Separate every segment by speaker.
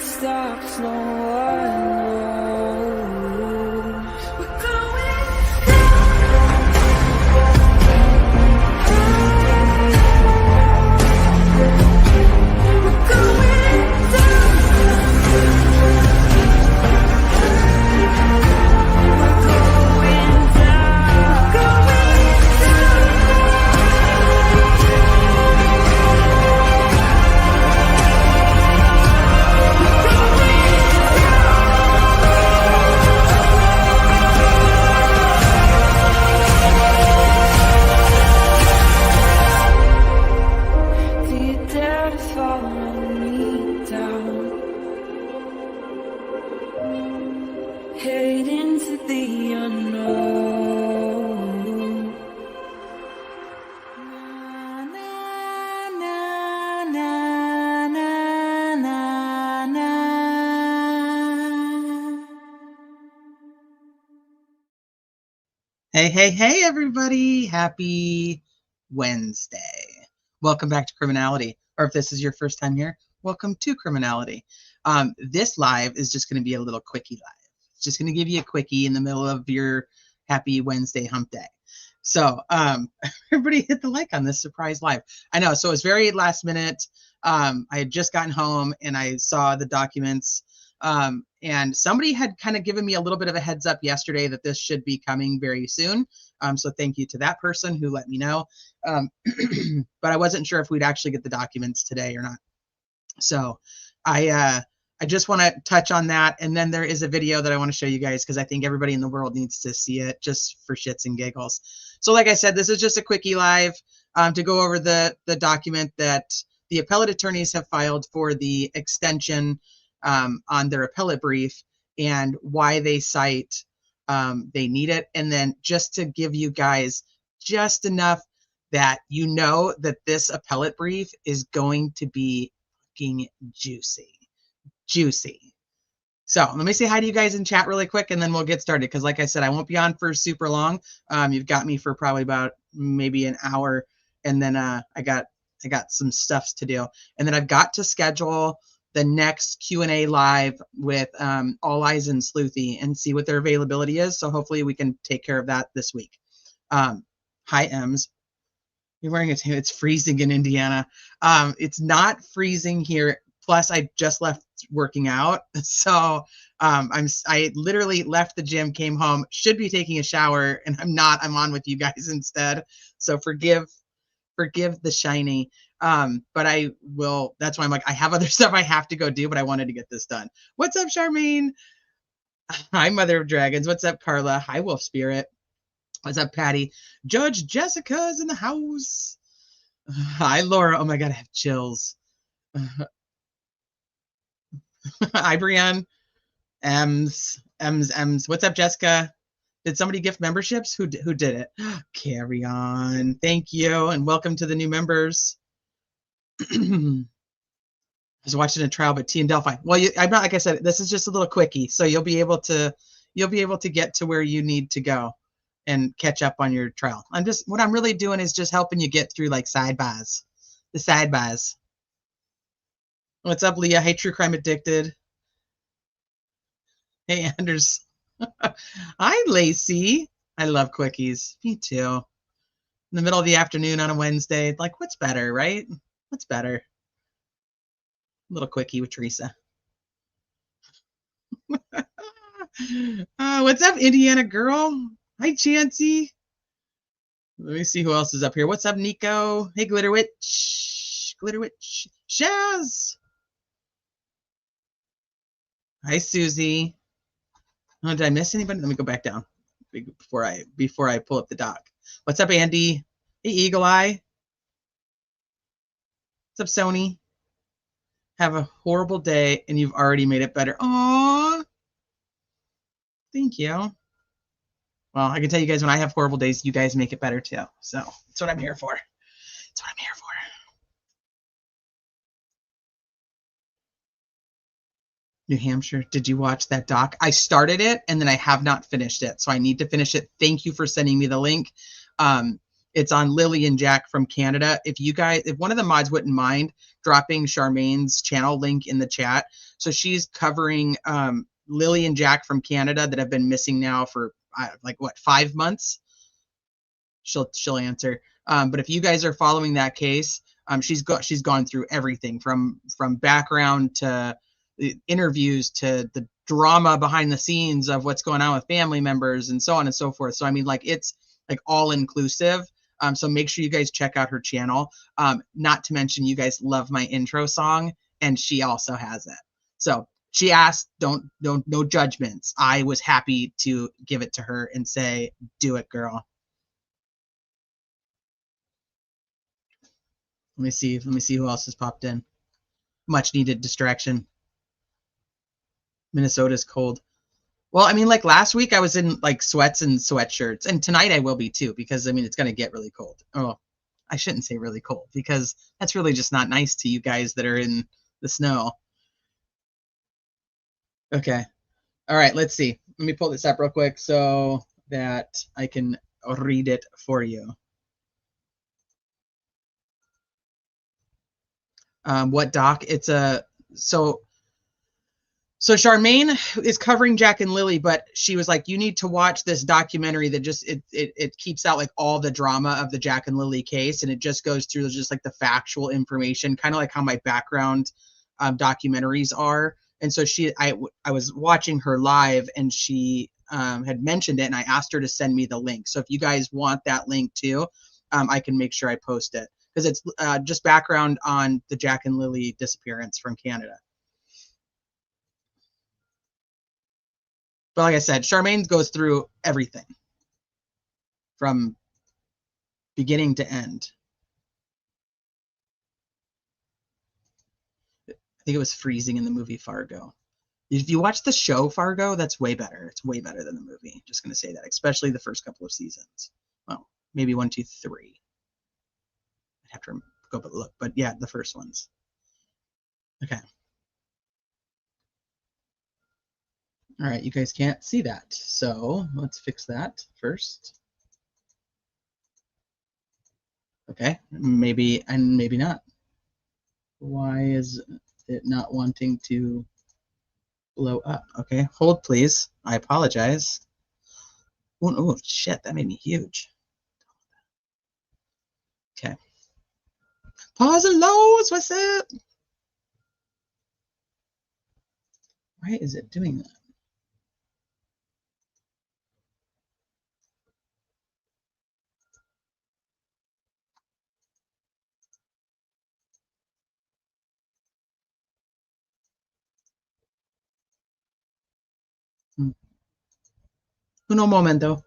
Speaker 1: stops, no one knows. We're going head into the unknown. Na, na, na, na, na, na.
Speaker 2: Hey, everybody. Happy Wednesday. Welcome back to Criminality. Or if this is your first time here, welcome to Criminality. This live is just going to be a little quickie live. It's just going to give you a quickie in the middle of your happy Wednesday hump day. So everybody hit the like on this surprise live. I know, so it was very last minute. I had just gotten home and I saw the documents. And somebody had kind of given me a little bit of a heads up yesterday that this should be coming very soon. So thank you to that person who let me know. But I wasn't sure if we'd actually get the documents today or not. So I just want to touch on that. And then there is a video that I want to show you guys because I think everybody in the world needs to see it just for shits and giggles. So like I said, this is just a quickie live to go over the document that the appellate attorneys have filed for the extension on their appellate brief and why they cite they need it. And then just to give you guys just enough that you know that this appellate brief is going to be fucking juicy. So let me say hi to you guys in chat really quick and then we'll get started because like I said, I won't be on for super long. You've got me for probably about maybe an hour and then I got some stuff to do and then I've got to schedule the next Q&A live with All Eyes and Sleuthy and see what their availability is. So hopefully we can take care of that this week. Hi, Ems. You're wearing it. It's freezing in Indiana. It's not freezing here. Plus, I just left working out. So I literally left the gym, came home, should be taking a shower, and I'm not. I'm on with you guys instead. So forgive the shiny. But I will, that's why I'm like, I have other stuff I have to go do, but I wanted to get this done. What's up, Charmaine? Hi, Mother of Dragons. What's up, Carla? Hi, Wolf Spirit. What's up, Patty? Judge Jessica's in the house. Hi, Laura. Oh my God, I have chills. Hi, Brienne. Ems. What's up, Jessica? Did somebody gift memberships? Who did it? Carry on. Thank you, and welcome to the new members. I was watching a trial, but T and Delphi. Well, I'm not, like I said, this is just a little quickie, so you'll be able to get to where you need to go and catch up on your trial. What I'm really doing is just helping you get through like the side bars. What's up, Leah? Hey, True Crime Addicted. Hey, Anders. Hi, Lacey. I love quickies. Me too. In the middle of the afternoon on a Wednesday, like what's better, right? What's better? A little quickie with Teresa. What's up, Indiana girl? Hi, Chansey. Let me see who else is up here. What's up, Nico? Hey, Glitterwitch. Shaz. Hi, Susie. Oh, did I miss anybody? Let me go back down before I pull up the doc. What's up, Andy? Hey, Eagle Eye. What's up, Sony? Have a horrible day, and you've already made it better. Aww. Thank you. Well, I can tell you guys when I have horrible days, you guys make it better too. So that's what I'm here for. That's what I'm here for. New Hampshire. Did you watch that doc? I started it and then I have not finished it. So I need to finish it. Thank you for sending me the link. It's on Lily and Jack from Canada. If one of the mods wouldn't mind dropping Charmaine's channel link in the chat. So she's covering Lily and Jack from Canada that have been missing now for like what, 5 months. She'll answer. But if you guys are following that case, she's gone through everything from background to the interviews to the drama behind the scenes of what's going on with family members and so on and so forth. So I mean, like, it's like all inclusive. So make sure you guys check out her channel. Not to mention, you guys love my intro song, and she also has it. So she asked, no judgments. I was happy to give it to her and say, do it, girl. Let me see who else has popped in. Much needed distraction. Minnesota's cold. Well, I mean, like last week I was in like sweats and sweatshirts, and tonight I will be too, because I mean, it's going to get really cold. Oh, I shouldn't say really cold, because that's really just not nice to you guys that are in the snow. Okay. All right, let's see. Let me pull this up real quick so that I can read it for you. What doc? It's a so Charmaine is covering Jack and Lily, but she was like, you need to watch this documentary that just it keeps out like all the drama of the Jack and Lily case, and it just goes through just like the factual information, kind of like how my background documentaries are. And so I was watching her live, and she had mentioned it, and I asked her to send me the link. So if you guys want that link too, I can make sure I post it, because it's just background on the Jack and Lily disappearance from Canada. But like I said, Charmaine goes through everything from beginning to end. I think it was freezing in the movie Fargo. If you watch the show Fargo, that's way better. It's way better than the movie. Just going to say that, especially the first couple of seasons. Well, maybe 1, 2, 3. I'd have to go but look. But yeah, the first ones. Okay. All right, you guys can't see that, so let's fix that first. Okay, maybe and maybe not. Why is it not wanting to blow up? Okay, hold please. I apologize. Oh shit, that made me huge. Okay. Pause and lows, what's up? Why is it doing that? Uno momento.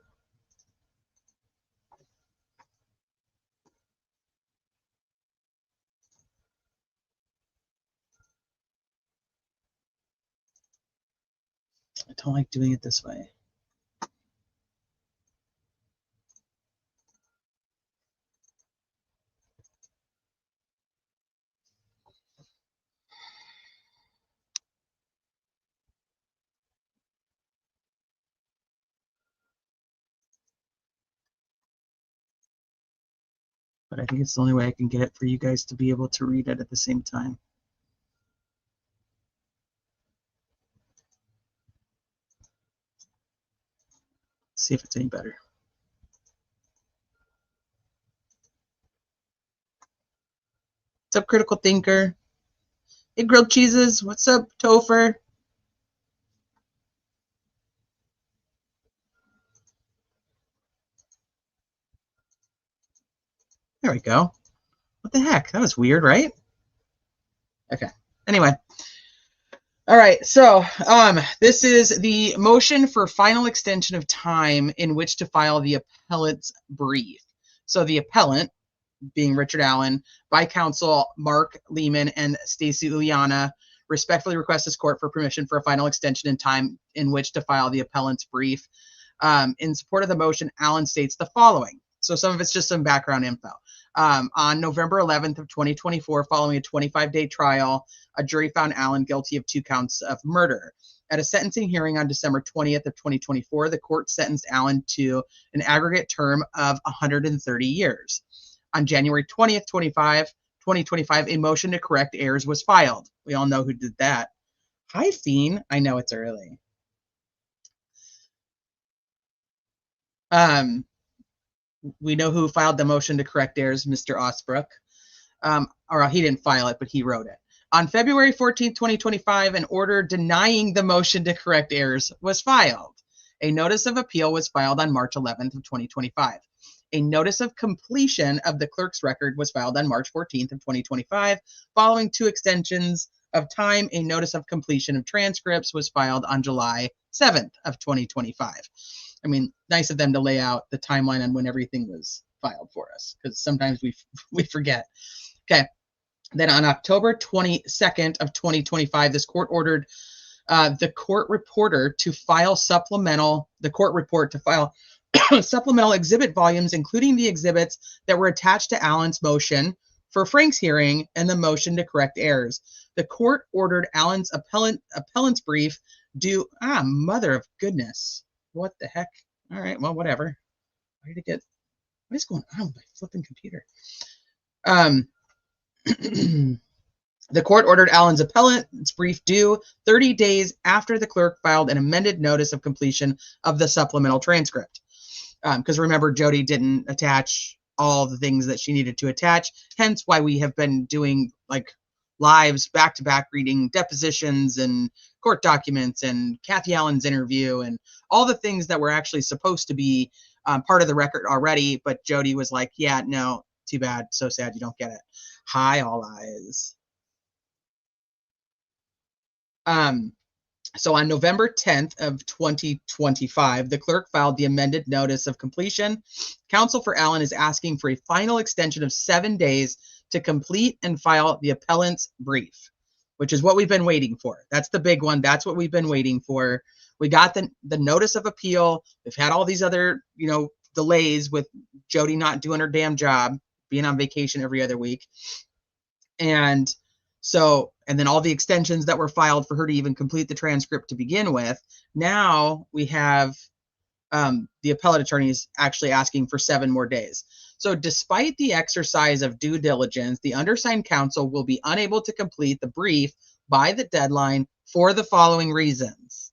Speaker 2: I don't like doing it this way. But I think it's the only way I can get it for you guys to be able to read it at the same time. Let's see if it's any better. What's up, Critical Thinker? Hey, Grilled Cheeses. What's up, Topher? There we go. What the heck? That was weird, right? Okay. Anyway. All right. So this is the motion for final extension of time in which to file the appellant's brief. So the appellant, being Richard Allen, by counsel Mark Lehman and Stacy Uliana, respectfully request this court for permission for a final extension in time in which to file the appellant's brief. In support of the motion, Allen states the following. So some of it's just some background info. On November 11th of 2024, following a 25-day trial, a jury found Allen guilty of 2 counts of murder. At a sentencing hearing on December 20th of 2024, the court sentenced Allen to an aggregate term of 130 years. On January 20th, 2025, a motion to correct errors was filed. We all know who did that. Hi, Fiend. I know it's early. We know who filed the motion to correct errors, Mr. Osbrook. Or he didn't file it, but he wrote it. On February 14th, 2025, an order denying the motion to correct errors was filed. A notice of appeal was filed on March 11th of 2025. A notice of completion of the clerk's record was filed on March 14th of 2025. Following 2 extensions of time, a notice of completion of transcripts was filed on July 7th of 2025. I mean, nice of them to lay out the timeline on when everything was filed for us, because sometimes we forget. Okay. Then on October 22nd of 2025, this court ordered the court reporter to file supplemental exhibit volumes, including the exhibits that were attached to Allen's motion for Frank's hearing and the motion to correct errors. The court ordered Allen's appellant's brief due. Mother of goodness. What the heck? All right, well, whatever. What is going on with my flipping computer? The court ordered Allen's appellant's brief due 30 days after the clerk filed an amended notice of completion of the supplemental transcript. Because remember, Jody didn't attach all the things that she needed to attach, hence why we have been doing like lives back-to-back, reading depositions and court documents and Kathy Allen's interview and all the things that were actually supposed to be part of the record already, but Jody was like, yeah, no, too bad, so sad you don't get it. Hi, all eyes. So on November 10th of 2025, the clerk filed the amended notice of completion. Counsel for Allen is asking for a final extension of 7 days to complete and file the appellant's brief, which is what we've been waiting for. That's the big one. That's what we've been waiting for. We got the notice of appeal. We've had all these other, delays with Jody not doing her damn job, being on vacation every other week. And then all the extensions that were filed for her to even complete the transcript to begin with. Now we have the appellate attorneys actually asking for 7 more days. So despite the exercise of due diligence, the undersigned counsel will be unable to complete the brief by the deadline for the following reasons.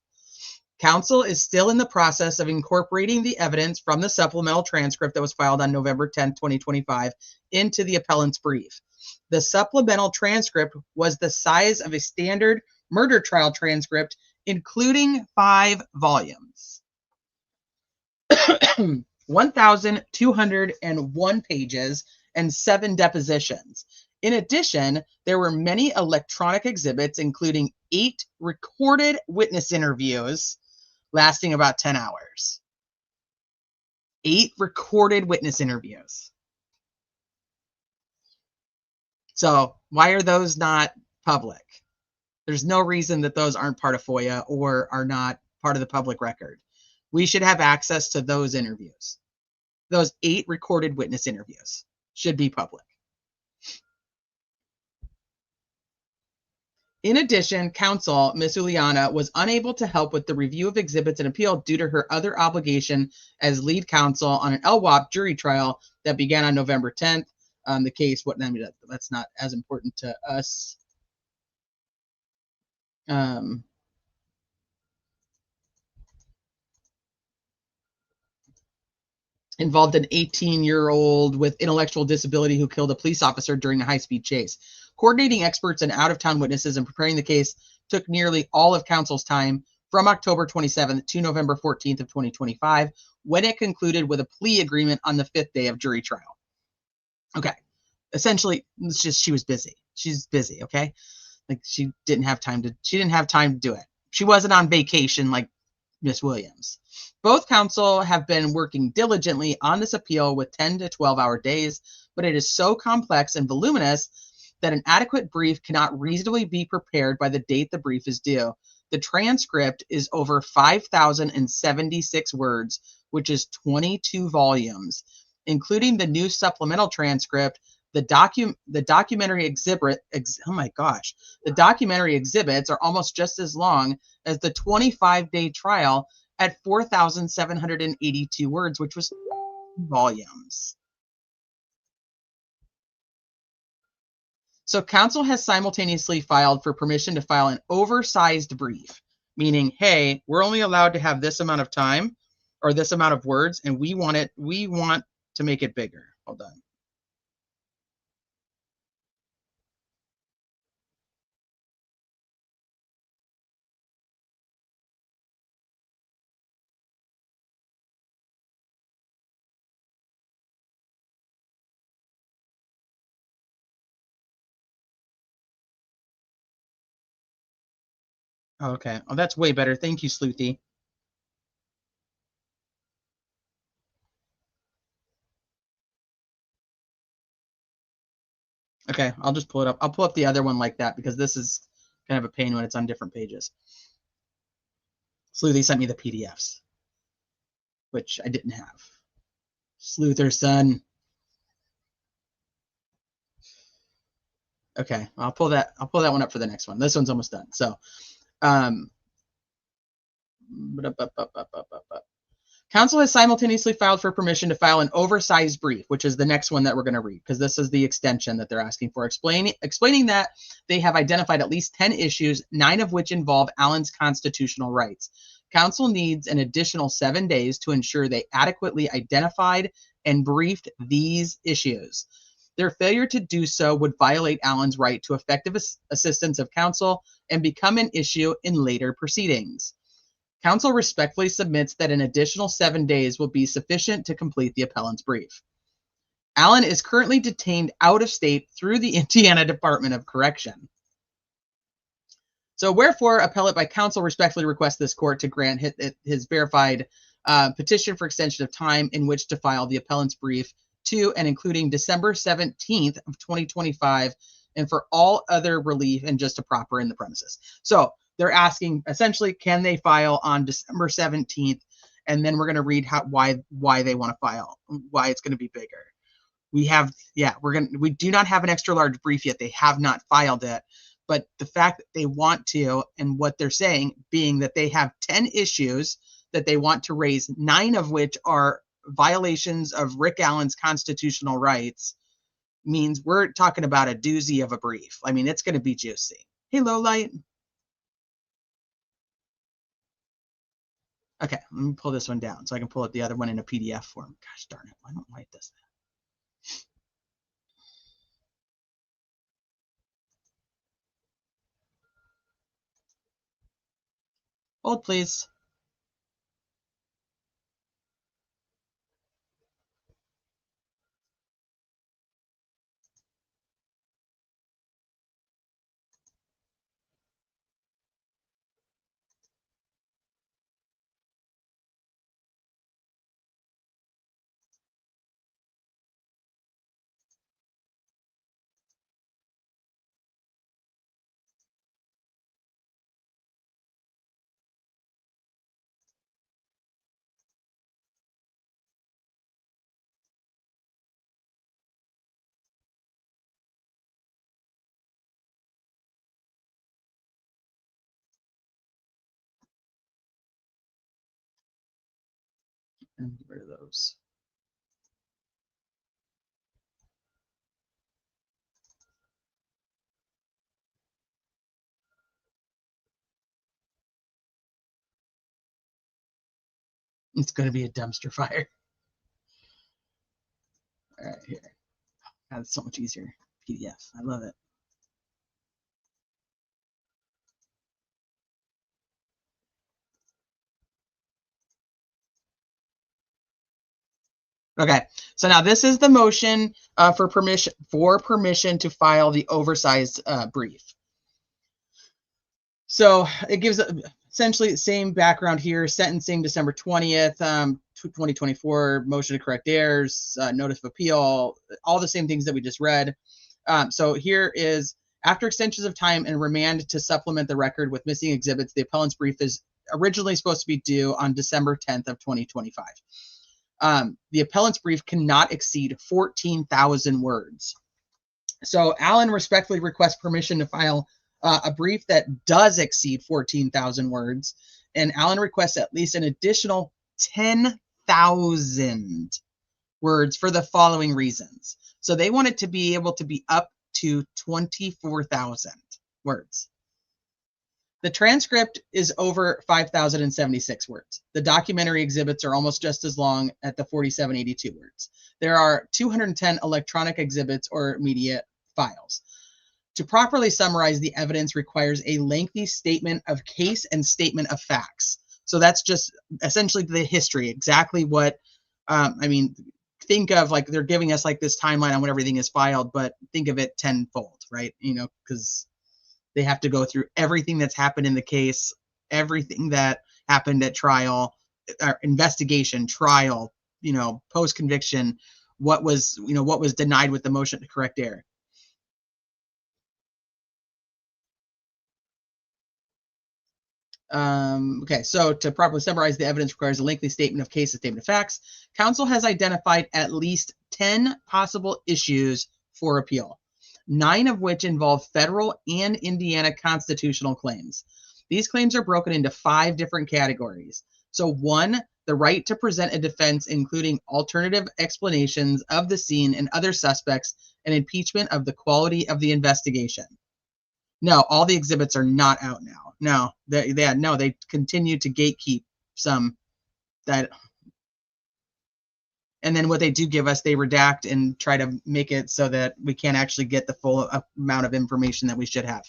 Speaker 2: Counsel is still in the process of incorporating the evidence from the supplemental transcript that was filed on November 10, 2025 into the appellant's brief. The supplemental transcript was the size of a standard murder trial transcript, including 5 volumes. 1,201 pages and 7 depositions. In addition, there were many electronic exhibits, including 8 recorded witness interviews lasting about 10 hours. 8 recorded witness interviews. So why are those not public? There's no reason that those aren't part of FOIA or are not part of the public record. We should have access to those interviews. Those 8 recorded witness interviews should be public. In addition, counsel, Ms. Uliana, was unable to help with the review of exhibits and appeal due to her other obligation as lead counsel on an LWOP jury trial that began on November 10th. The case, that's not as important to us. Involved an 18-year-old with intellectual disability who killed a police officer during a high-speed chase. Coordinating experts and out-of-town witnesses and preparing the case took nearly all of counsel's time from October 27th to November 14th of 2025, when it concluded with a plea agreement on the 5th day of jury trial. Okay. Essentially, it's just she was busy. She's busy, okay? Like she didn't have time to do it. She wasn't on vacation like Miss Williams. Both counsel have been working diligently on this appeal with 10 to 12-hour days, but it is so complex and voluminous that an adequate brief cannot reasonably be prepared by the date the brief is due. The transcript is over 5,076 words, which is 22 volumes. including the new supplemental transcript, the documentary exhibit, oh my gosh, the documentary exhibits are almost just as long as the 25-day trial at 4,782 words, which was volumes. So counsel has simultaneously filed for permission to file an oversized brief, meaning, hey, we're only allowed to have this amount of time or this amount of words, and we want to make it bigger. Hold on. Okay. Oh, that's way better. Thank you, Sleuthy. Okay, I'll just pull it up. I'll pull up the other one like that because this is kind of a pain when it's on different pages. Sleuthy sent me the PDFs, which I didn't have. Sleuther, son. Okay, I'll pull that one up for the next one. This one's almost done. So, counsel has simultaneously filed for permission to file an oversized brief, which is the next one that we're going to read, because this is the extension that they're asking for, explaining that they have identified at least 10 issues, 9 of which involve Allen's constitutional rights. Counsel needs an additional 7 days to ensure they adequately identified and briefed these issues. Their failure to do so would violate Allen's right to effective assistance of counsel and become an issue in later proceedings. Counsel respectfully submits that an additional 7 days will be sufficient to complete the appellant's brief. Allen is currently detained out of state through the Indiana Department of Correction. So wherefore, appellate by counsel respectfully requests this court to grant his verified petition for extension of time in which to file the appellant's brief to and including December 17th of 2025, and for all other relief and just a proper in the premises. So they're asking essentially, can they file on December 17th? And then we're going to read why they want to file, why it's going to be bigger. We do not have an extra large brief yet. They have not filed it. But the fact that they want to, and what they're saying being that they have 10 issues that they want to raise, 9 of which are violations of Rick Allen's constitutional rights, means we're talking about a doozy of a brief. I mean, it's going to be juicy. Hey, Lowlight. Okay, let me pull this one down so I can pull up the other one in a PDF form. Gosh darn it, why don't I this? Hold, please. And get rid of those. It's going to be a dumpster fire. All right, here. That's so much easier. PDF. I love it. Okay, so now this is the motion for permission to file the oversized brief. So it gives essentially the same background here: sentencing December 20th, 2024, motion to correct errors, notice of appeal, all the same things that we just read. So here is, after extensions of time and remand to supplement the record with missing exhibits, the appellant's brief is originally supposed to be due on December 10th of 2025. The appellant's brief cannot exceed 14,000 words. So Alan respectfully requests permission to file a brief that does exceed 14,000 words, and Alan requests at least an additional 10,000 words for the following reasons. So they want it to be able to be up to 24,000 words. The transcript is over 5,076 words. The documentary exhibits are almost just as long at the 4,782 words. There are 210 electronic exhibits or media files. To properly summarize the evidence requires a lengthy statement of case and statement of facts. So that's just essentially the history, exactly what, I mean, think of like they're giving us like this timeline on when everything is filed, but think of it tenfold, right? You know, because they have to go through everything that's happened in the case, everything that happened at trial, investigation, trial, you know, post-conviction, what was denied with the motion to correct error. Okay, so to properly summarize, the evidence requires a lengthy statement of case and statement of facts. Counsel has identified at least 10 possible issues for appeal, 9 of which involve federal and Indiana constitutional claims. These claims are broken into 5 different categories. So 1, the right to present a defense, including alternative explanations of the scene and other suspects, and impeachment of the quality of the investigation. No, all the exhibits are not out now. No, they continue to gatekeep some that. And then what they do give us, they redact and try to make it so that we can't actually get the full amount of information that we should have.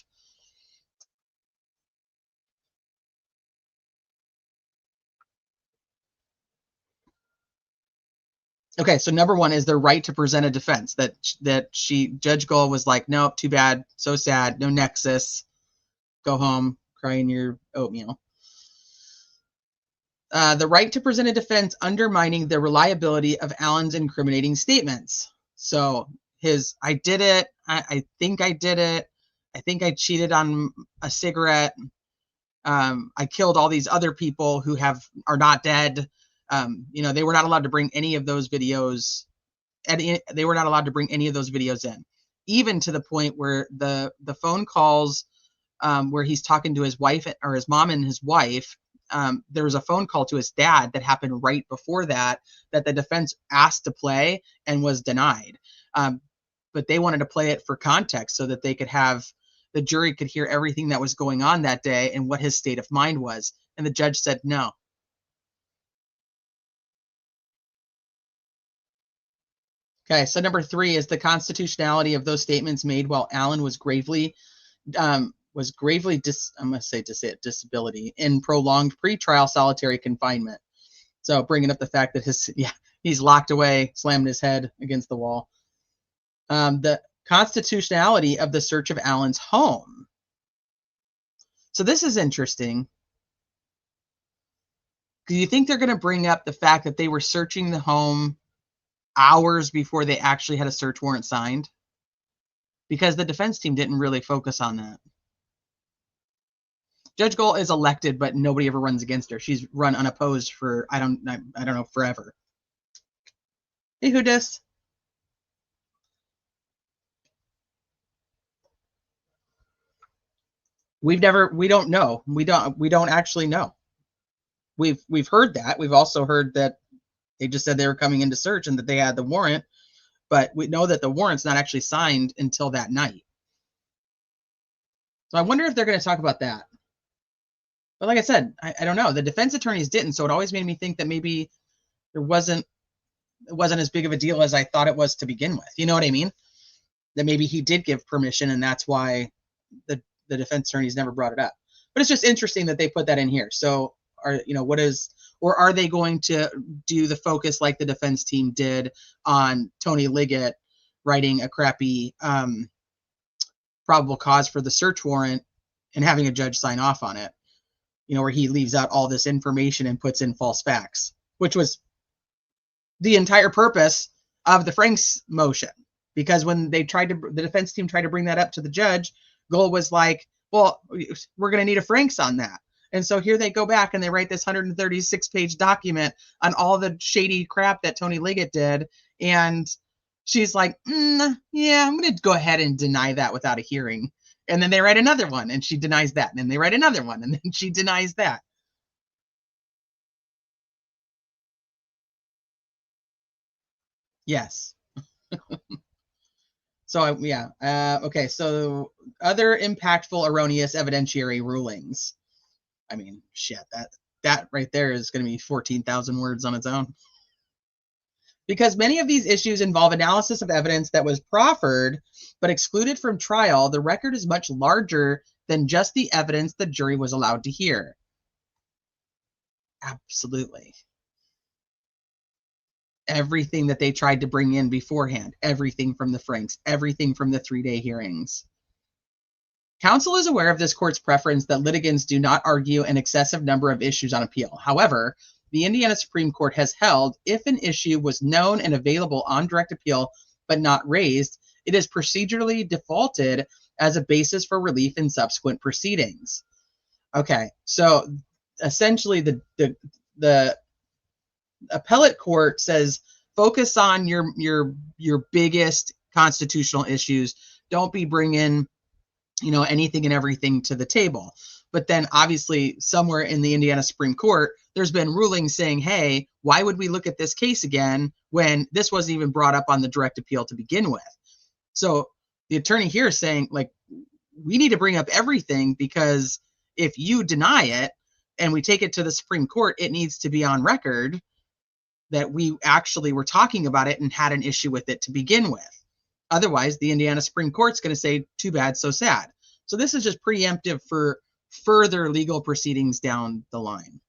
Speaker 2: Okay, so number 1 is the right to present a defense. Judge Gull was like, nope, too bad, so sad, no nexus, go home, cry in your oatmeal. The right to present a defense undermining the reliability of Allen's incriminating statements. So I did it, I think I did it, I think I cheated on a cigarette, I killed all these other people who are not dead. You know, they were not allowed to bring any of those videos, and they were not allowed to bring any of those videos in, even to the point where the phone calls where he's talking to his wife or his mom and his wife. There was a phone call to his dad that happened right before that the defense asked to play and was denied. But they wanted to play it for context so that they could have the jury could hear everything that was going on that day and what his state of mind was. And the judge said no. Okay, so number 3 is the constitutionality of those statements made while Allen was gravely disability in prolonged pretrial solitary confinement. So bringing up the fact that he's locked away, slamming his head against the wall. The constitutionality of the search of Allen's home. So this is interesting. Do you think they're going to bring up the fact that they were searching the home hours before they actually had a search warrant signed? Because the defense team didn't really focus on that. Judge Gull is elected, but nobody ever runs against her. She's run unopposed for I don't know, forever. Hey, who dis? We don't know. We don't actually know. We've heard that. We've also heard that they just said they were coming in to search and that they had the warrant, but we know that the warrant's not actually signed until that night. So I wonder if they're going to talk about that. But like I said, I don't know. The defense attorneys didn't, so it always made me think that maybe it wasn't as big of a deal as I thought it was to begin with. You know what I mean? That maybe he did give permission, and that's why the defense attorneys never brought it up. But it's just interesting that they put that in here. So are they going to do the focus like the defense team did on Tony Liggett writing a crappy probable cause for the search warrant and having a judge sign off on it? You know, where he leaves out all this information and puts in false facts, which was the entire purpose of the Franks motion. Because when the defense team tried to bring that up to the judge, Gull was like, well, we're going to need a Franks on that. And so here they go back and they write this 136-page document on all the shady crap that Tony Liggett did. And she's like, yeah, I'm going to go ahead and deny that without a hearing. And then they write another one and she denies that. And then they write another one and then she denies that. Yes. So, yeah. Okay. So other impactful erroneous evidentiary rulings. I mean, shit, that right there is going to be 14,000 words on its own. Because many of these issues involve analysis of evidence that was proffered but excluded from trial, the record is much larger than just the evidence the jury was allowed to hear. Absolutely. Everything that they tried to bring in beforehand, everything from the Franks, everything from the 3-day hearings. Counsel is aware of this court's preference that litigants do not argue an excessive number of issues on appeal. However, the Indiana Supreme Court has held if an issue was known and available on direct appeal but not raised, it is procedurally defaulted as a basis for relief in subsequent proceedings. Okay, so essentially the appellate court says focus on your biggest constitutional issues. Don't be bringing anything and everything to the table. But then obviously somewhere in the Indiana Supreme Court, there's been rulings saying, hey, why would we look at this case again when this wasn't even brought up on the direct appeal to begin with? So the attorney here is saying, like, we need to bring up everything because if you deny it and we take it to the Supreme Court, it needs to be on record that we actually were talking about it and had an issue with it to begin with. Otherwise, the Indiana Supreme Court's going to say, too bad, so sad. So this is just preemptive for further legal proceedings down the line.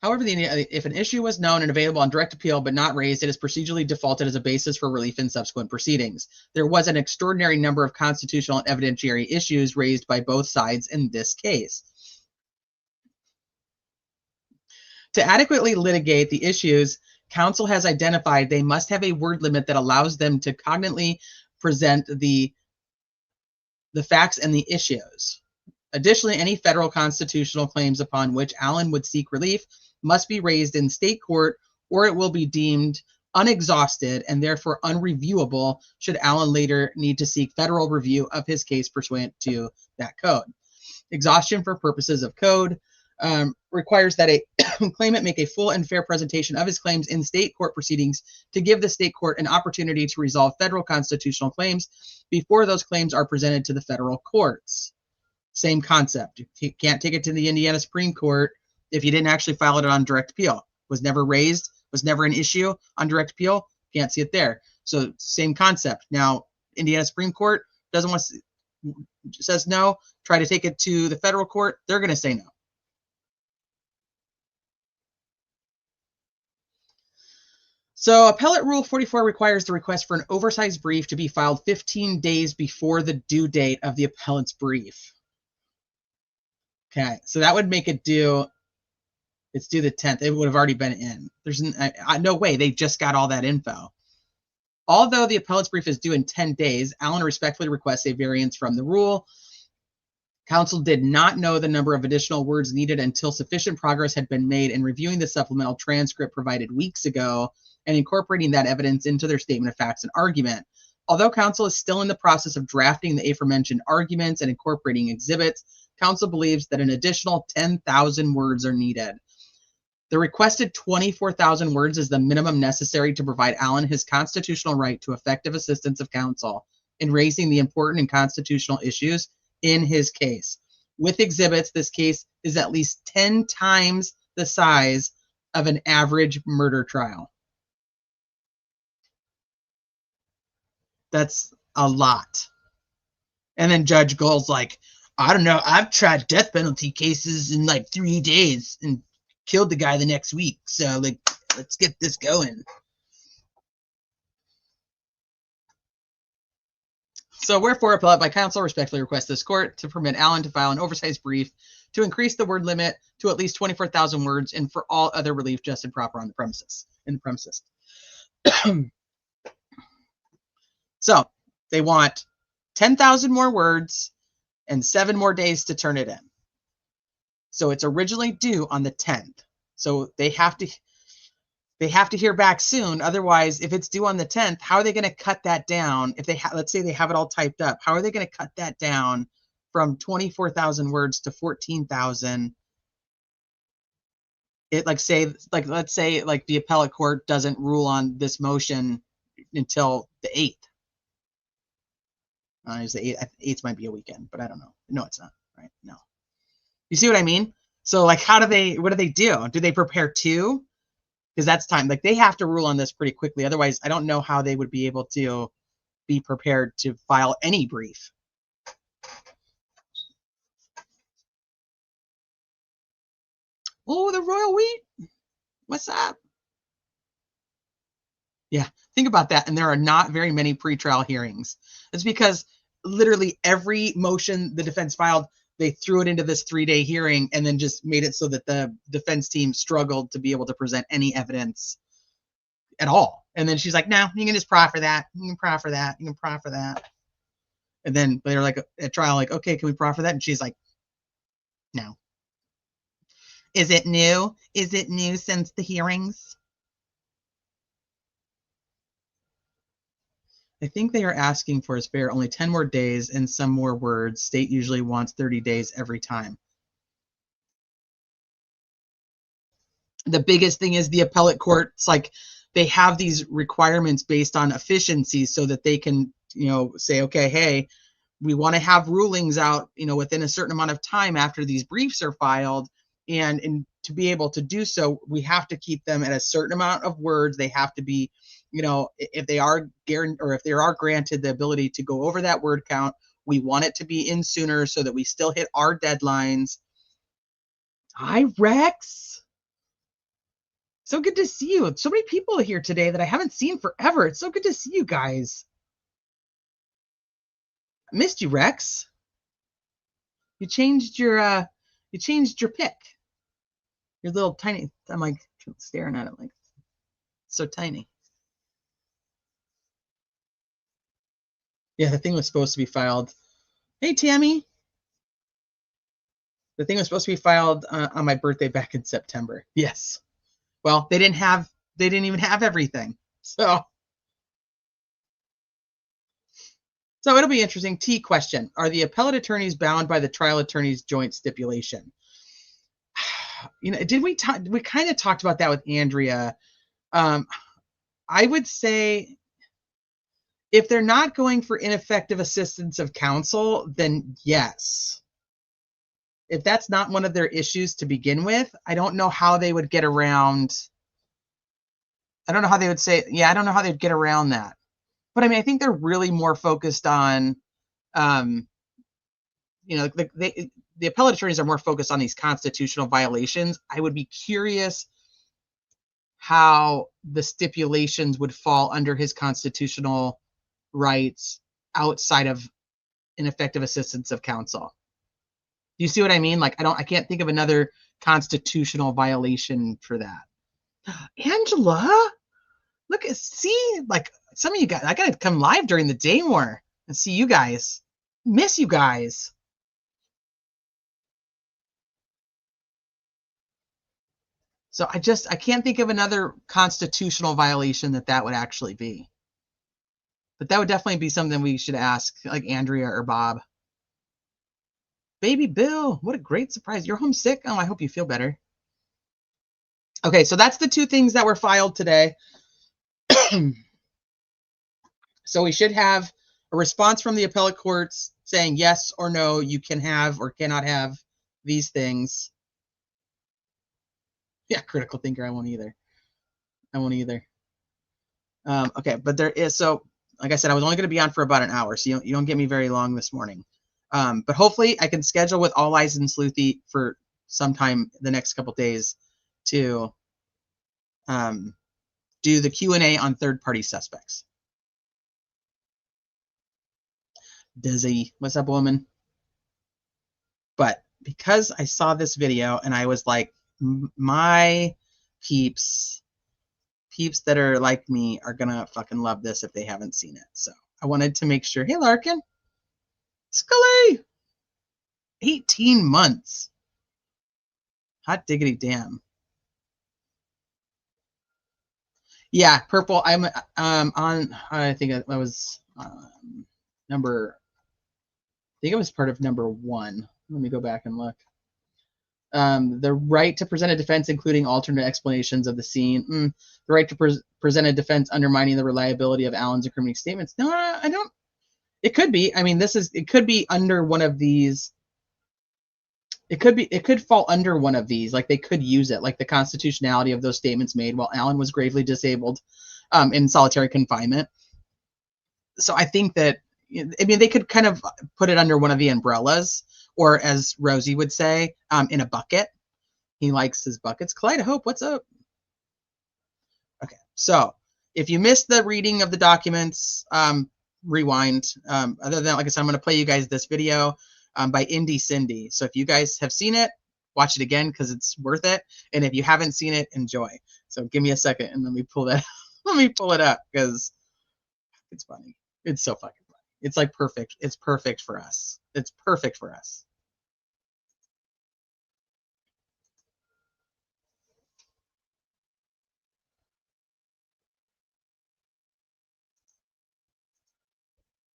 Speaker 2: However, if an issue was known and available on direct appeal but not raised, it is procedurally defaulted as a basis for relief in subsequent proceedings. There was an extraordinary number of constitutional and evidentiary issues raised by both sides in this case. To adequately litigate the issues, counsel has identified they must have a word limit that allows them to cogently present the facts and the issues. Additionally, any federal constitutional claims upon which Allen would seek relief must be raised in state court, or it will be deemed unexhausted and therefore unreviewable should Allen later need to seek federal review of his case pursuant to that code. Exhaustion for purposes of code requires that a claimant make a full and fair presentation of his claims in state court proceedings to give the state court an opportunity to resolve federal constitutional claims before those claims are presented to the federal courts. Same concept. You can't take it to the Indiana Supreme Court if you didn't actually file it on direct appeal. Was never raised, was never an issue on direct appeal, can't see it there. So same concept. Now, Indiana Supreme Court doesn't want to, says no, try to take it to the federal court, they're going to say no. So Appellate Rule 44 requires the request for an oversized brief to be filed 15 days before the due date of the appellant's brief. Okay, so that would make it due, it's due the 10th. It would have already been in. There's no way they just got all that info. Although the appellant's brief is due in 10 days, Allen respectfully requests a variance from the rule. Counsel did not know the number of additional words needed until sufficient progress had been made in reviewing the supplemental transcript provided weeks ago and incorporating that evidence into their statement of facts and argument. Although counsel is still in the process of drafting the aforementioned arguments and incorporating exhibits, counsel believes that an additional 10,000 words are needed. The requested 24,000 words is the minimum necessary to provide Allen his constitutional right to effective assistance of counsel in raising the important and constitutional issues in his case. With exhibits, this case is at least 10 times the size of an average murder trial. That's a lot. And then Judge Gold's like, I don't know, I've tried death penalty cases in like 3 days and killed the guy the next week. So like, let's get this going. So wherefore, appellate by counsel respectfully request this court to permit Allen to file an oversized brief to increase the word limit to at least 24,000 words and for all other relief just and proper on the premises. So they want 10,000 more words and 7 more days to turn it in. So it's originally due on the 10th. So they have to hear back soon. Otherwise, if it's due on the 10th, how are they going to cut that down? If they let's say they have it all typed up, how are they going to cut that down from 24,000 words to 14,000? It let's say the appellate court doesn't rule on this motion until the 8th. Is the 8th? 8th might be a weekend, but I don't know. No, it's not. Right? No. You see what I mean? So like, what do they do? Do they prepare two? Because that's time. Like they have to rule on this pretty quickly. Otherwise, I don't know how they would be able to be prepared to file any brief. Oh, the royal wheat. What's up? Yeah, think about that. And there are not very many pretrial hearings. It's because literally every motion the defense filed, they threw it into this 3-day hearing and then just made it so that the defense team struggled to be able to present any evidence at all. And then she's like, no, you can just proffer that. You can proffer that. You can proffer that. And then they're like at trial, like, okay, can we proffer that? And she's like, no. Is it new? Is it new since the hearings? I think they are asking for is fair only 10 more days and some more words. State usually wants 30 days every time. The biggest thing is the appellate courts, like they have these requirements based on efficiency so that they can, say, okay, hey, we want to have rulings out, within a certain amount of time after these briefs are filed. And to be able to do so, we have to keep them at a certain amount of words. They have to be, if they are granted the ability to go over that word count, we want it to be in sooner so that we still hit our deadlines. Hi, Rex. So good to see you. So many people here today that I haven't seen forever. It's so good to see you guys. I missed you, Rex. You changed your pic. Your little tiny. I'm like staring at it like so tiny. Yeah, the thing was supposed to be filed. Hey, Tammy. The thing was supposed to be filed on my birthday back in September. Yes. Well, they didn't even have everything. So it'll be interesting. T question. Are the appellate attorneys bound by the trial attorney's joint stipulation? We kind of talked about that with Andrea. I would say if they're not going for ineffective assistance of counsel, then yes. If that's not one of their issues to begin with, I don't know how they would get around. I don't know how they would say, I don't know how they'd get around that. But I mean, I think they're really more focused on, the appellate attorneys are more focused on these constitutional violations. I would be curious how the stipulations would fall under his constitutional rights outside of ineffective assistance of counsel. Do you see what I mean? Like, I can't think of another constitutional violation for that. Angela, see, like some of you guys, I gotta come live during the day more and see you guys. Miss you guys. So I can't think of another constitutional violation that would actually be. But that would definitely be something we should ask, like Andrea or Bob. Baby Bill, what a great surprise. You're homesick? Oh, I hope you feel better. Okay, so that's the two things that were filed today. So we should have a response from the appellate courts saying yes or no, you can have or cannot have these things. Yeah, critical thinker, I won't either. Okay, but there is, so like I said, I was only going to be on for about an hour, so you don't get me very long this morning. But hopefully I can schedule with All Eyes and Sleuthy for sometime the next couple days to do the Q&A on third-party suspects. Dizzy, what's up, woman? But because I saw this video and I was like, my peeps that are like me are gonna fucking love this if they haven't seen it. So I wanted to make sure. Hey, Larkin. Scully! 18 months. Hot diggity damn. Yeah, purple. I'm on. I think I was number. I think it was part of number 1. Let me go back and look. The right to present a defense, including alternate explanations of the scene. The right to present a defense undermining the reliability of Allen's incriminating statements. No, I don't. It could be. I mean, it could be under one of these. It could fall under one of these. Like they could use it, like the constitutionality of those statements made while Allen was gravely disabled in solitary confinement. So I think that, I mean, they could kind of put it under one of the umbrellas, or as Rosie would say, in a bucket. He likes his buckets. Clyde Hope, what's up? Okay, so if you missed the reading of the documents, rewind. Other than, like I said, I'm going to play you guys this video by Indy Cindy. So if you guys have seen it, watch it again because it's worth it. And if you haven't seen it, enjoy. So give me a second and let me pull that. Let me pull it up because it's funny. It's so fucking funny. It's like perfect. It's perfect for us. It's perfect for us.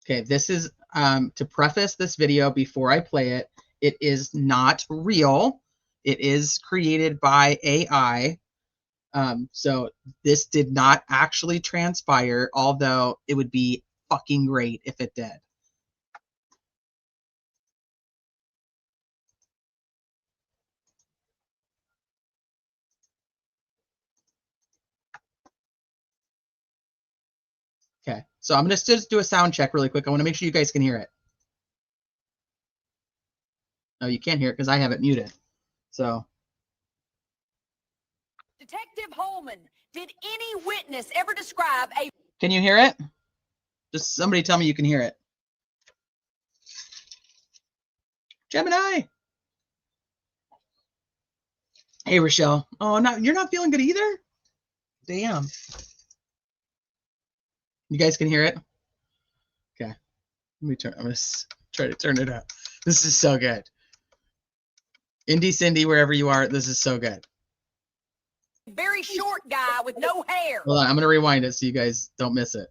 Speaker 2: Okay, this is to preface this video before I play it. It is not real. It is created by AI. So this did not actually transpire, although it would be fucking great if it did. Okay, so I'm going to just do a sound check really quick. I want to make sure you guys can hear it. No, you can't hear it because I have it muted. So.
Speaker 3: Detective Holman, did any witness ever describe a...
Speaker 2: Can you hear it? Just somebody tell me you can hear it. Gemini. Hey, Rochelle. Oh, you're not feeling good either? Damn. You guys can hear it? Okay. I'm going to try to turn it up. This is so good. Indy Cindy, wherever you are, this is so good.
Speaker 3: Very short guy with no hair?
Speaker 2: Hold on, I'm going to rewind it so you guys don't miss it.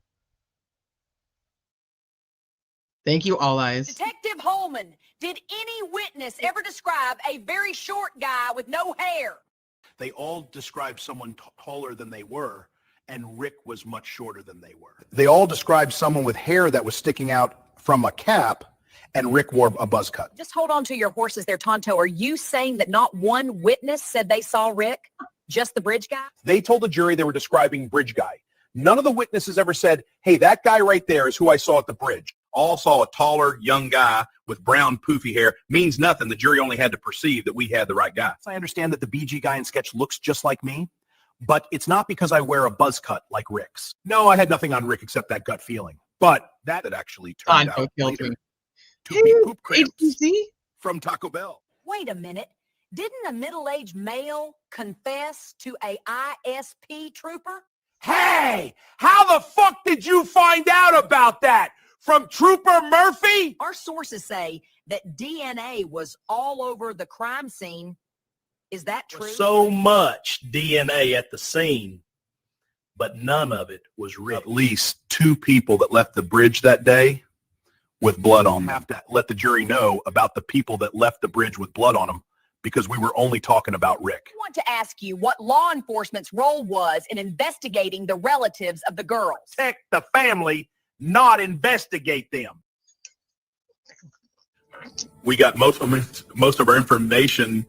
Speaker 2: Thank you, All Eyes.
Speaker 3: Detective Holman, did any witness ever describe a very short guy with no hair?
Speaker 4: They all described someone taller than they were, and Rick was much shorter than they were. They all described someone with hair that was sticking out from a cap, and Rick wore a buzz cut.
Speaker 3: Just hold on to your horses there, Tonto. Are you saying that not one witness said they saw Rick? Just the bridge guy?
Speaker 4: They told the jury they were describing bridge guy. None of the witnesses ever said, hey, that guy right there is who I saw at the bridge. All saw a taller, young guy with brown, poofy hair. Means nothing. The jury only had to perceive that we had the right guy. I understand that the BG guy in sketch looks just like me, but it's not because I wear a buzz cut like Rick's. No, I had nothing on Rick except that gut feeling. But that actually turned out later to be poop cramps from Taco Bell.
Speaker 3: Wait a minute. Didn't a middle-aged male confess to a ISP trooper?
Speaker 4: Hey, how the fuck did you find out about that? From Trooper Murphy?
Speaker 3: Our sources say that DNA was all over the crime scene. Is that true?
Speaker 5: So much DNA at the scene, but none of it was Rick.
Speaker 4: At least 2 people that left the bridge that day with blood on them. Have to let the jury know about the people that left the bridge with blood on them because we were only talking about Rick.
Speaker 3: I want to ask you what law enforcement's role was in investigating the relatives of the girls.
Speaker 5: Protect the family, not investigate them.
Speaker 4: We got most of our information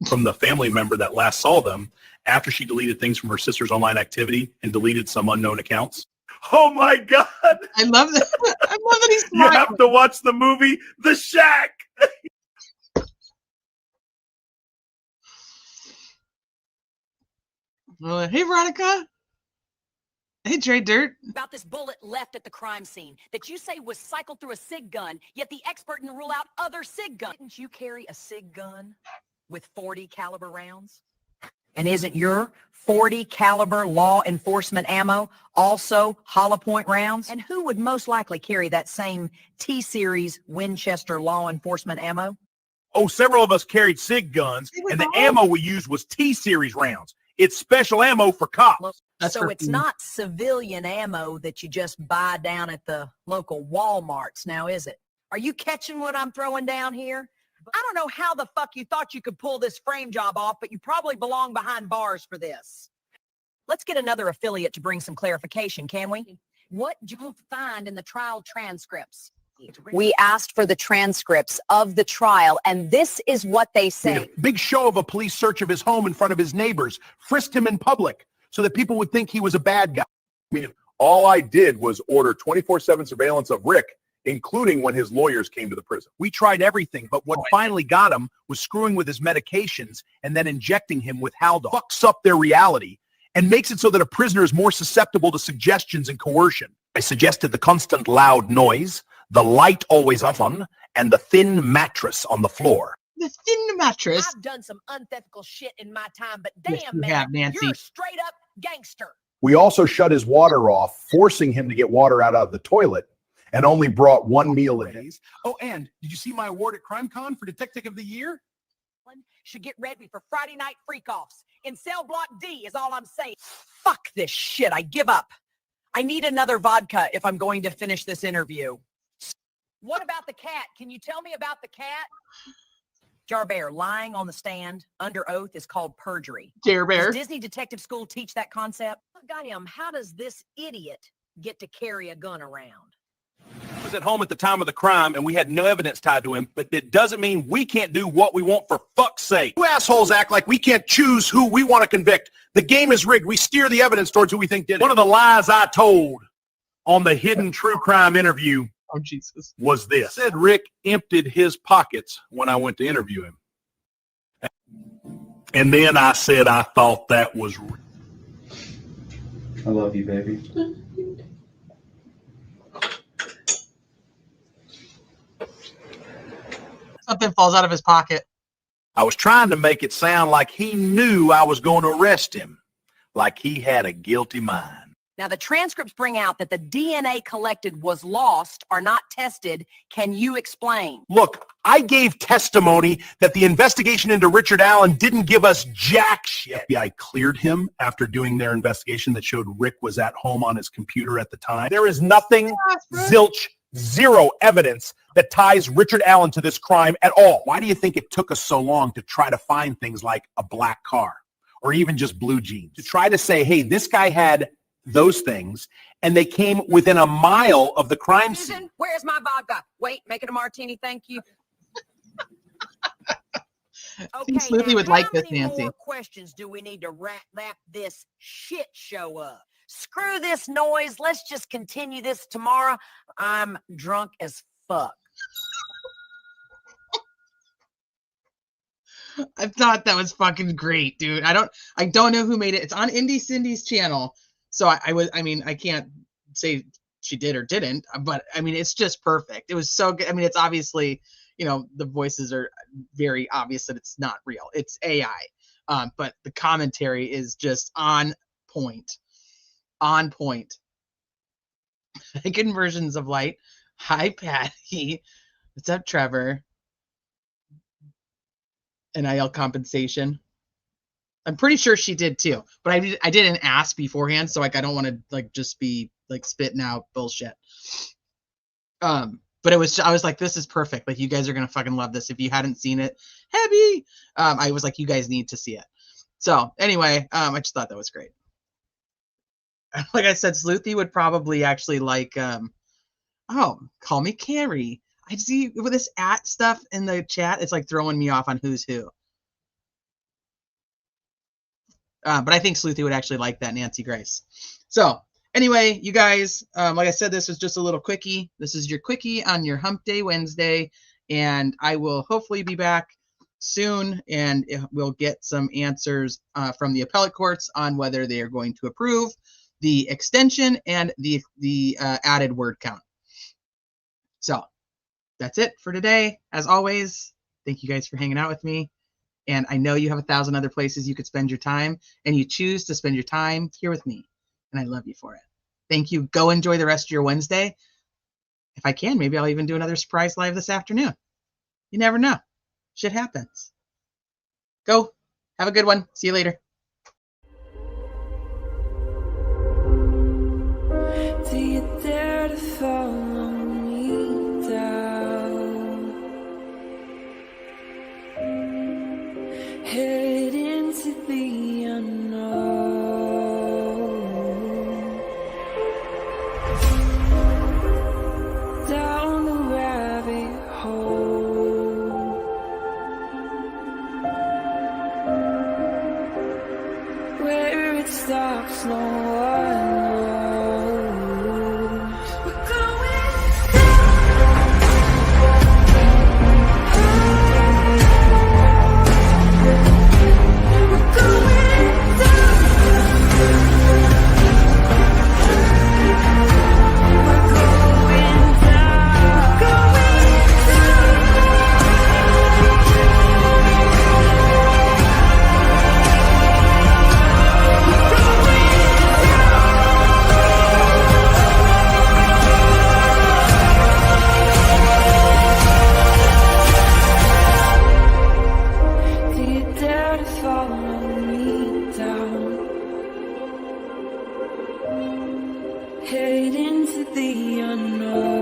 Speaker 4: from the family member that last saw them after she deleted things from her sister's online activity and deleted some unknown accounts.
Speaker 5: Oh my God.
Speaker 2: I love that. I love that he's
Speaker 5: You
Speaker 2: smart.
Speaker 5: have to watch the movie The Shack.
Speaker 2: Hey, Veronica. Hey, Dre Dirt.
Speaker 3: About this bullet left at the crime scene that you say was cycled through a SIG gun, yet the expert can rule out other SIG guns. Didn't you carry a SIG gun with 40 caliber rounds? And isn't your 40 caliber law enforcement ammo also hollow point rounds? And who would most likely carry that same T-series Winchester law enforcement ammo?
Speaker 4: Oh, several of us carried SIG guns, and the ammo we used was T-series rounds. It's special ammo for cops.
Speaker 3: So it's not civilian ammo that you just buy down at the local Walmarts now, is it? Are you catching what I'm throwing down here? I don't know how the fuck you thought you could pull this frame job off, but you probably belong behind bars for this. Let's get another affiliate to bring some clarification, can we? What did you find in the trial transcripts? We asked for the transcripts of the trial, and this is what they say.
Speaker 4: Big show of a police search of his home in front of his neighbors, frisked him in public so that people would think he was a bad guy. I mean, all I did was order 24/7 surveillance of Rick, including when his lawyers came to the prison. We tried everything, but what finally got him was screwing with his medications and then injecting him with Haldol. Fucks up their reality and makes it so that a prisoner is more susceptible to suggestions and coercion. I suggested the constant loud noise, the light always on, and the thin mattress on the floor.
Speaker 2: The thin mattress.
Speaker 3: I've done some unethical shit in my time, but
Speaker 2: Yes,
Speaker 3: damn,
Speaker 2: you
Speaker 3: man,
Speaker 2: have, Nancy.
Speaker 3: you're a straight up gangster.
Speaker 6: We also shut his water off, forcing him to get water out of the toilet, and only brought one meal a day.
Speaker 4: Oh, and did you see my award at CrimeCon for Detective of the Year?
Speaker 3: Should get ready for Friday night freak-offs. In cell block D is all I'm saying. Fuck this shit. I give up. I need another vodka if I'm going to finish this interview. What about the cat? Can you tell me about the cat? Jar Bear, lying on the stand under oath is called perjury.
Speaker 2: Jar Bear.
Speaker 3: Does Disney Detective School teach that concept? Goddamn, how does this idiot get to carry a gun around?
Speaker 4: He was at home at the time of the crime, and we had no evidence tied to him, but it doesn't mean we can't do what we want for fuck's sake. You assholes act like we can't choose who we want to convict. The game is rigged. We steer the evidence towards who we think did it. One of the lies I told on the hidden true crime interview was this. I said Rick emptied his pockets when I went to interview him. And then I said I thought that was real.
Speaker 7: I love you, baby.
Speaker 2: Something falls out of his pocket.
Speaker 4: I was trying to make it sound like he knew I was going to arrest him, like he had a guilty mind.
Speaker 3: Now, the transcripts bring out that the DNA collected was lost or not tested. Can you explain?
Speaker 4: Look, I gave testimony that the investigation into Richard Allen didn't give us jack shit. The FBI cleared him after doing their investigation that showed Rick was at home on his computer at the time. There is nothing, zilch, zero evidence that ties Richard Allen to this crime at all. Why do you think it took us so long to try to find things like a black car or even just blue jeans? To try to say, hey, this guy had those things, and they came within a mile of the crime scene.
Speaker 3: Susan, where's my vodka? Wait, make it a martini, thank you.
Speaker 2: think Sleuthie would like this, Nancy.
Speaker 3: How many more questions do we need to wrap this shit show up? Screw this noise. Let's just continue this tomorrow. I'm drunk as fuck.
Speaker 2: I thought that was fucking great, dude. I don't know who made it. It's on Indie Cindy's channel. So I mean, I can't say she did or didn't, but I mean, it's just perfect. It was so good. I mean, it's obviously, you know, the voices are very obvious that it's not real. It's AI. But the commentary is just on point. On point. Second versions of light. Hi, Patty. What's up, Trevor? NIL compensation. I'm pretty sure she did too, but I didn't ask beforehand, so like I don't want to like just be like spitting out bullshit. But I was like, this is perfect. Like, you guys are gonna fucking love this. If you hadn't seen it, heavy. I was like, you guys need to see it. So anyway, I just thought that was great. Like I said, Sleuthie would probably actually like, oh, call me Carrie. I see with this at stuff in the chat, it's like throwing me off on who's who. But I think Sleuthie would actually like that, Nancy Grace. So anyway, you guys, like I said, this was just a little quickie. This is your quickie on your Hump Day Wednesday, and I will hopefully be back soon, and we'll get some answers from the appellate courts on whether they are going to approve the extension and the added word count. So that's it for today. As always, thank you guys for hanging out with me. And I know you have 1,000 other places you could spend your time, and you choose to spend your time here with me. And I love you for it. Thank you. Go enjoy the rest of your Wednesday. If I can, maybe I'll even do another surprise live this afternoon. You never know. Shit happens. Go. Have a good one. See you later.
Speaker 1: Do you dare to follow me down? Head into the unknown. Down the rabbit hole. Where it stops, no one knows. We're going down. We're going down. We're going down. Do you dare to follow me down? Head into the unknown.